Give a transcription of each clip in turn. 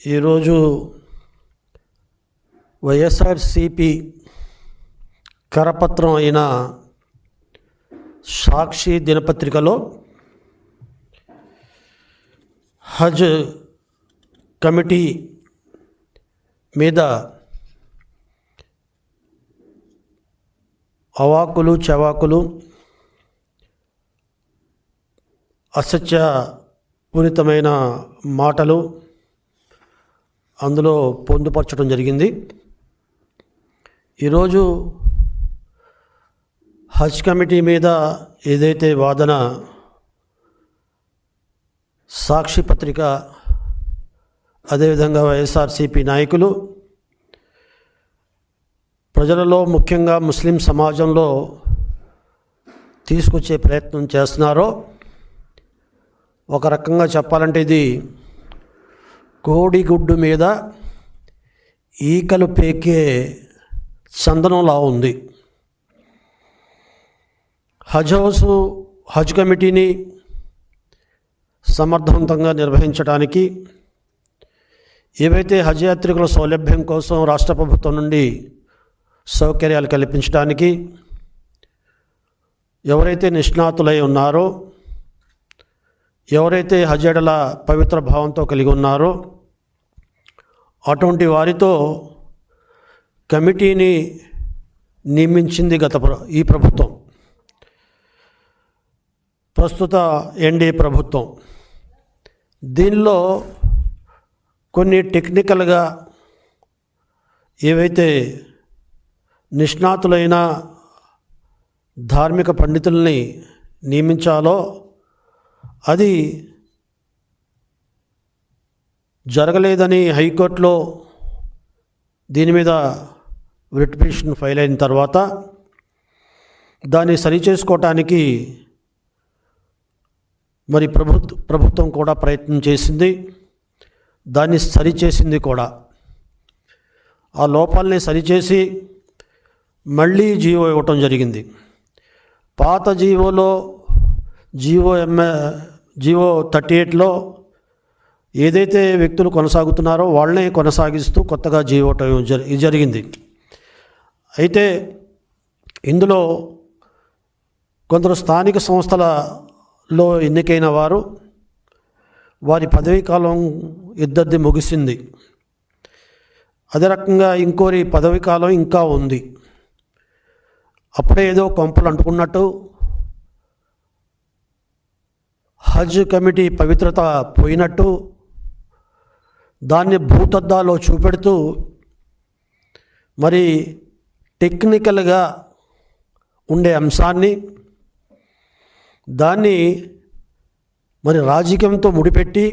ఈరోజు వైఎస్ఆర్సిపి కరపత్రం అయిన సాక్షి దినపత్రికలో హజ్ కమిటీ మీద అవాకులు చవాకులు, అసత్యపూరితమైన మాటలు అందులో పొందుపరచడం జరిగింది. ఈరోజు హజ్ కమిటీ మీద ఏదైతే వాదన సాక్షి పత్రిక, అదేవిధంగా వైఎస్ఆర్సిపి నాయకులు ప్రజలలో, ముఖ్యంగా ముస్లిం సమాజంలో తీసుకొచ్చే ప్రయత్నం చేస్తున్నారో, ఒక రకంగా చెప్పాలంటే ఇది కోడిగుడ్డు మీద ఈకలు పేకే చందనంలా ఉంది. హజ్ కమిటీని సమర్థవంతంగా నిర్వహించడానికి, ఏవైతే హజ్ యాత్రికుల సౌలభ్యం కోసం రాష్ట్ర ప్రభుత్వం నుండి సౌకర్యాలు కల్పించడానికి ఎవరైతే నిష్ణాతులై ఉన్నారో, ఎవరైతే హజ్ ఎడల పవిత్ర భావంతో కలిగి ఉన్నారో అటువంటి వారితో కమిటీని నియమించింది ఈ ప్రభుత్వం, ప్రస్తుత ఎన్డీఏ ప్రభుత్వం. దీనిలో కొన్ని టెక్నికల్గా ఏవైతే నిష్ణాతులైన ధార్మిక పండితుల్ని నియమించాలో అది జరగలేదని హైకోర్టులో దీని మీద రిట్ పిటిషన్ ఫైల్ అయిన తర్వాత దాన్ని సరిచేసుకోవటానికి మరి ప్రభుత్వం కూడా ప్రయత్నం చేసింది, దాన్ని సరిచేసింది కూడా. ఆ లోపాలని సరిచేసి మళ్ళీ జీవో ఇవ్వటం జరిగింది. పాత జీవోలో జీవో 38లో ఏదైతే వ్యక్తులు కొనసాగుతున్నారో వాళ్ళనే కొనసాగిస్తూ కొత్తగా జీవో జరిగింది. అయితే ఇందులో కొందరు స్థానిక సంస్థలలో ఎన్నికైన వారి పదవీ కాలం ఇద్దరిది ముగిసింది. అదే రకంగా ఇంకోరి పదవీ కాలం ఇంకా ఉంది. అప్పుడే ఏదో కొంపలు అంటుకున్నట్టు హజ్ కమిటీ పవిత్రత పోయినట్టు దాన్ని భూతద్దాలో చూపెడుతూ మరి టెక్నికల్గా ఉండే అంశాన్ని దాన్ని మరి రాజకీయంతో ముడిపెట్టి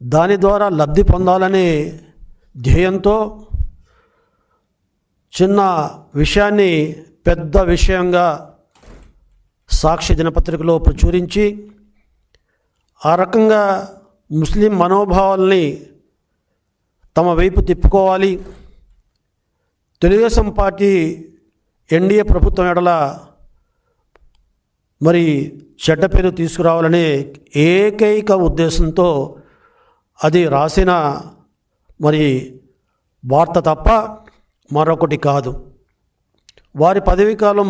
దాని ద్వారా లబ్ధి పొందాలనే ధ్యేయంతో చిన్న విషయాన్ని పెద్ద విషయంగా సాక్షి దినపత్రికలో ప్రచురించి ఆ రకంగా ముస్లిం మనోభావాల్ని తమ వైపు తిప్పుకోవాలి, తెలుగుదేశం పార్టీ ఎన్డీఏ ప్రభుత్వం ఎడల మరి చెడ్డ పేరు తీసుకురావాలనే ఏకైక ఉద్దేశంతో అది రాసిన మరి వార్త తప్ప మరొకటి కాదు. వారి పదవీకాలం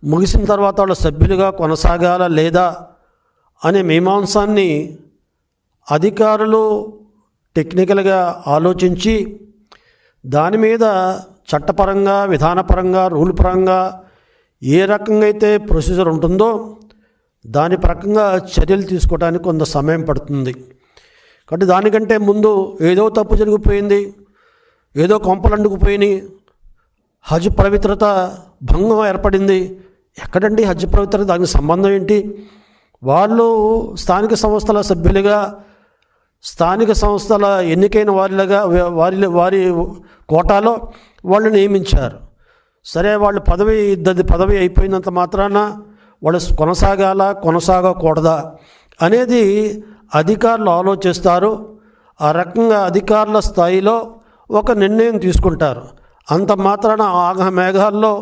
ముగిసిన తర్వాత వాళ్ళ సభ్యులుగా కొనసాగాలా లేదా అనే మీమాంసాన్ని అధికారులు టెక్నికల్గా ఆలోచించి దాని మీద చట్టపరంగా, విధానపరంగా, రూల్ పరంగా ఏ రకంగా అయితే ప్రొసీజర్ ఉంటుందో దాని ప్రకంగా చర్యలు తీసుకోవడానికి కొంత సమయం పడుతుంది. కాబట్టి దానికంటే ముందు ఏదో తప్పు జరిగిపోయింది, ఏదో కొంపలు అంటుకుపోయినాయి, హజ్ పవిత్రత భంగం ఏర్పడింది. ఎక్కడండి హజ్ పవిత్రత? దానికి సంబంధం ఏంటి? వాళ్ళు స్థానిక సంస్థల సభ్యులుగా, స్థానిక సంస్థల ఎన్నికైన వారి కోటాలో వాళ్ళు నియమించారు. సరే, వాళ్ళు పదవి అయిపోయినంత మాత్రాన వాళ్ళు కొనసాగకూడదా అనేది అధికారులు ఆలోచిస్తారు. ఆ రకంగా అధికారుల స్థాయిలో ఒక నిర్ణయం తీసుకుంటారు. అంత మాత్రాన ఆగమేఘాల్లో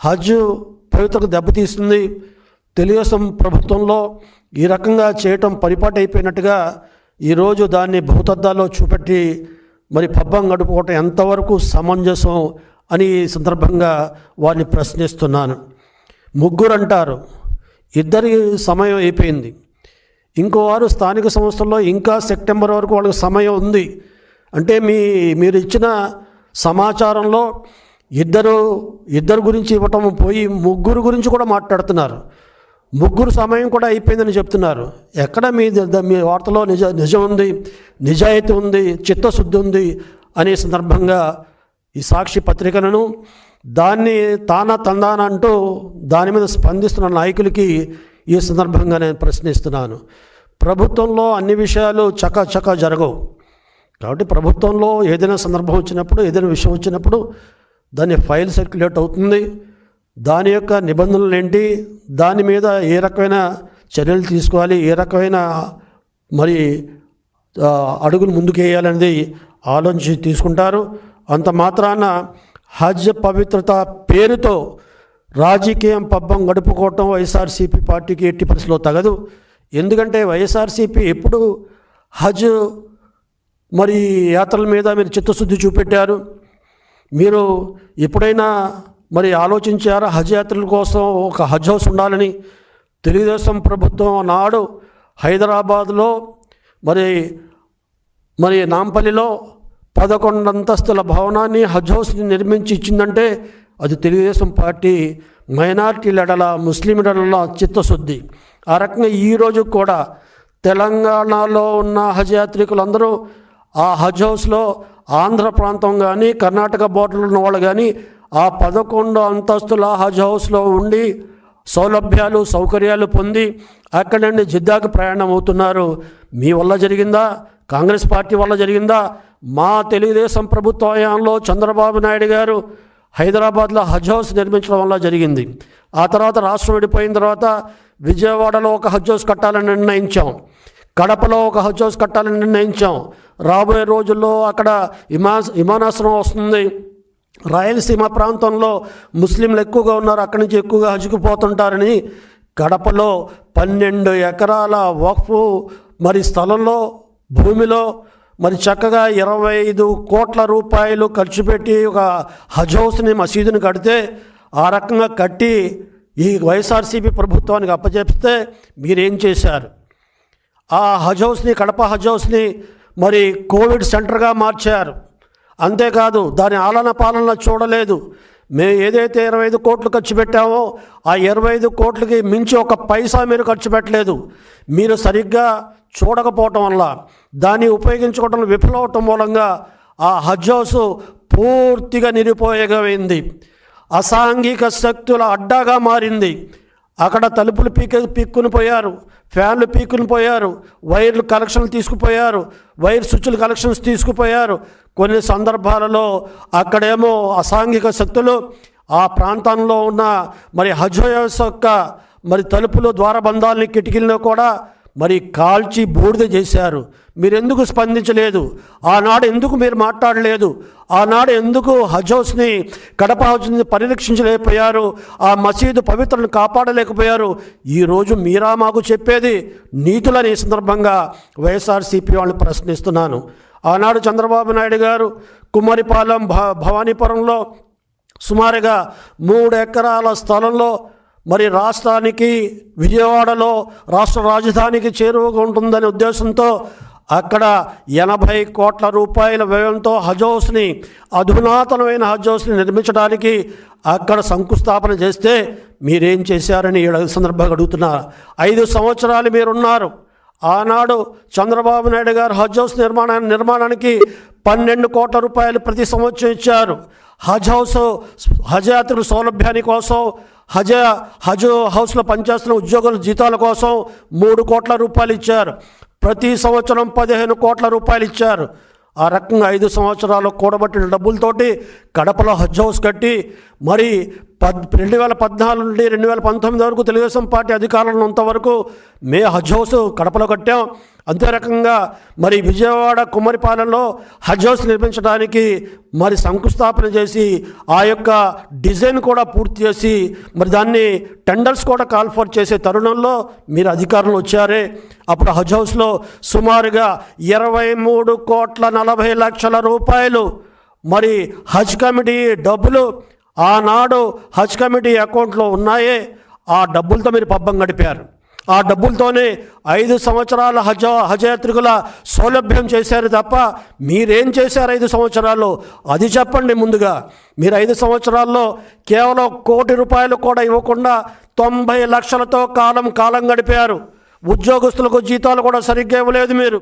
హజ్ పవిత్రకు దెబ్బతీస్తుంది, తెలుగుదేశం ప్రభుత్వంలో ఈ రకంగా చేయటం పరిపాటి అయిపోయినట్టుగా ఈరోజు దాన్ని భూతద్దాలో చూపెట్టి మరి పబ్బం గడుపుకోవటం ఎంతవరకు సమంజసం అని ఈ సందర్భంగా వారిని ప్రశ్నిస్తున్నాను. ముగ్గురు అంటారు, ఇద్దరి సమయం అయిపోయింది. ఇంకో వారు స్థానిక సంస్థల్లో ఇంకా సెప్టెంబర్ వరకు వాళ్ళకి సమయం ఉంది అంటే మీరు ఇచ్చిన సమాచారంలో ఇద్దరు గురించి ఇవ్వటం పోయి ముగ్గురు గురించి కూడా మాట్లాడుతున్నారు. ముగ్గురు సమయం కూడా అయిపోయిందని చెప్తున్నారు. ఎక్కడ మీ వార్తలో నిజం ఉంది, నిజాయితీ ఉంది, చిత్తశుద్ధి ఉంది అనే సందర్భంగా ఈ సాక్షి పత్రికలను దాన్ని తందాన అంటూ దాని మీద స్పందిస్తున్న నాయకులకి ఈ సందర్భంగా నేను ప్రశ్నిస్తున్నాను. ప్రభుత్వంలో అన్ని విషయాలు చకచక జరగవు. కాబట్టి ప్రభుత్వంలో ఏదైనా సందర్భం వచ్చినప్పుడు, ఏదైనా విషయం వచ్చినప్పుడు దాని ఫైల్ సర్క్యులేట్ అవుతుంది. దాని యొక్క నిబంధనలు ఏంటి, దాని మీద ఏ రకమైన చర్యలు తీసుకోవాలి, ఏ రకమైన మరి అడుగులు ముందుకు వేయాలనేది ఆలోచించి తీసుకుంటారు. అంత మాత్రాన హజ్ పవిత్రత పేరుతో రాజకీయం పబ్బం గడుపుకోవటం వైఎస్ఆర్సీపీ పార్టీకి ఎట్టి పరిస్థితిలో తగదు. ఎందుకంటే వైఎస్ఆర్సీపీ ఎప్పుడు హజ్ మరి యాత్రల మీద మీరు చిత్తశుద్ధి చూపెట్టారు. మీరు ఎప్పుడైనా మరి ఆలోచించారా హజ్ యాత్రల కోసం ఒక హజ్ హౌస్ ఉండాలని? తెలుగుదేశం ప్రభుత్వం నాడు హైదరాబాద్లో మరి నాంపల్లిలో 11 అంతస్తుల భవనాన్ని హజ్ హౌస్ని నిర్మించి ఇచ్చిందంటే అది తెలుగుదేశం పార్టీ మైనారిటీల ముస్లింల చిత్తశుద్ధి. ఆ రకంగా ఈరోజు కూడా తెలంగాణలో ఉన్న హజ్ యాత్రికులందరూ ఆ హజ్ హౌస్లో ఆంధ్ర ప్రాంతం కానీ కర్ణాటక బోర్డర్లో ఉన్న వాళ్ళు కానీ ఆ 11 అంతస్తుల హజ్ హౌస్లో ఉండి సౌలభ్యాలు సౌకర్యాలు పొంది అక్కడి నుండి జిద్దాకు ప్రయాణం అవుతున్నారు. మీ వల్ల జరిగిందా? కాంగ్రెస్ పార్టీ వల్ల జరిగిందా? మా తెలుగుదేశం ప్రభుత్వ హయాంలో చంద్రబాబు నాయుడు గారు హైదరాబాద్లో హజ్ హౌస్ నిర్మించడం వల్ల జరిగింది. ఆ తర్వాత రాష్ట్రం విడిపోయిన తర్వాత విజయవాడలో ఒక హజ్ హౌస్ కట్టాలని నిర్ణయించాం, కడపలో ఒక హజ్ హౌస్ కట్టాలని నిర్ణయించాం. రాబోయే రోజుల్లో అక్కడ విమానాశ్రయం వస్తుంది. రాయలసీమ ప్రాంతంలో ముస్లింలు ఎక్కువగా ఉన్నారు, అక్కడి నుంచి ఎక్కువగా హజ్కు పోతుంటారని కడపలో 12 ఎకరాల వక్ఫ్ మరి స్థలంలో భూమిలో మరి చక్కగా 25 కోట్ల రూపాయలు ఖర్చు పెట్టి ఒక హజ్ హౌస్ని మసీదుని కడితే ఆ రకంగా కట్టి ఈ వైఎస్ఆర్సీపీ ప్రభుత్వానికి అప్పచెప్తే మీరేం చేశారు? ఆ హజ్ హౌస్ని, కడప హజ్ హౌస్ని మరి కోవిడ్ సెంటర్గా మార్చారు. అంతేకాదు దాని ఆలన పాలన చూడలేదు. మేము ఏదైతే 25 కోట్లు ఖర్చు పెట్టామో ఆ 25 కోట్లకి మించి ఒక పైసా మీరు ఖర్చు పెట్టలేదు. మీరు సరిగ్గా చూడకపోవటం వల్ల, దాన్ని ఉపయోగించుకోవటం విఫలవటం మూలంగా ఆ హజ్ హౌస్ పూర్తిగా నిరుపయోగమైంది. అసాంఘిక శక్తుల అడ్డాగా మారింది. అక్కడ తలుపులు పీక్కుని పోయారు, ఫ్యాన్లు పీక్కుని పోయారు, వైర్లు కనెక్షన్లు తీసుకుపోయారు, వైర్ స్విచ్లు కనెక్షన్స్ తీసుకుపోయారు. కొన్ని సందర్భాలలో అక్కడేమో అసాంఘిక శక్తులు ఆ ప్రాంతంలో ఉన్న మరి హజ్ హౌస్ యొక్క మరి తలుపులు ద్వారబంధాలని కిటికీలను కూడా మరి కాల్చి బూడిద చేశారు. మీరు ఎందుకు స్పందించలేదు? ఆనాడు ఎందుకు మీరు మాట్లాడలేదు? ఆనాడు ఎందుకు హజ్ హౌస్ని, కడప హౌస్ని పరిరక్షించలేకపోయారు? ఆ మసీదు పవిత్రను కాపాడలేకపోయారు? ఈరోజు మీరా మాకు చెప్పేది నీతులని ఈ సందర్భంగా వైఎస్ఆర్సీపీ వాళ్ళని ప్రశ్నిస్తున్నాను. ఆనాడు చంద్రబాబు నాయుడు గారు కుమ్మరిపాలెం భవానీపురంలో సుమారుగా 3 ఎకరాల స్థలంలో మరి రాష్ట్రానికి విజయవాడలో రాష్ట్ర రాజధానికి చేరువగా ఉంటుందనే ఉద్దేశంతో అక్కడ 80 కోట్ల రూపాయల వ్యయంతో హజ్ హౌస్ని, అధునాతనమైన హజ్ హౌస్ని నిర్మించడానికి అక్కడ శంకుస్థాపన చేస్తే మీరేం చేశారని ఈ సందర్భంగా అడుగుతున్నారు. 5 సంవత్సరాలు మీరున్నారు. ఆనాడు చంద్రబాబు నాయుడు గారు హజ్ హౌస్ నిర్మాణానికి 12 కోట్ల రూపాయలు ప్రతి సంవత్సరం ఇచ్చారు. హజ్ యాత్రికుల సౌలభ్యాని కోసం, హజ్ హౌస్లో పనిచేస్తున్న ఉద్యోగుల జీతాల కోసం 3 కోట్ల రూపాయలు ఇచ్చారు. ప్రతి సంవత్సరం 15 కోట్ల రూపాయలు ఇచ్చారు. ఆ రకంగా 5 సంవత్సరాలు కూడబట్టిన డబ్బులతోటి కడపలో హజ్ హౌస్ కట్టి మరి 2014 నుండి 2019 వరకు తెలుగుదేశం పార్టీ అధికారంలో ఉన్నంత వరకు మే హజ్ హౌస్ కడపలో కట్టాం. అంతే రకంగా మరి విజయవాడ కుమ్మరిపాలెంలో హజ్ హౌస్ నిర్మించడానికి మరి శంకుస్థాపన చేసి ఆ యొక్క డిజైన్ కూడా పూర్తి చేసి మరి దాన్ని టెండర్స్ కూడా కాల్ ఫర్ చేసే తరుణంలో మీరు అధికారంలో వచ్చారే. అప్పుడు హజ్ హౌస్లో సుమారుగా 23,40,00,000 రూపాయలు మరి హజ్ కమిటీ డబ్బులు ఆనాడు హజ్ కమిటీ అకౌంట్లో ఉన్నాయే. ఆ డబ్బులతో మీరు పబ్బం గడిపారు. ఆ డబ్బులతోనే 5 సంవత్సరాల హజ్ యాత్రికుల సౌలభ్యం చేశారు తప్ప మీరేం చేశారు 5 సంవత్సరాల్లో అది చెప్పండి. ముందుగా మీరు 5 సంవత్సరాల్లో కేవలం 1 కోటి రూపాయలు కూడా ఇవ్వకుండా 90 లక్షలతో కాలం గడిపారు. ఉద్యోగస్తులకు జీతాలు కూడా సరిగ్గా ఇవ్వలేదు మీరు.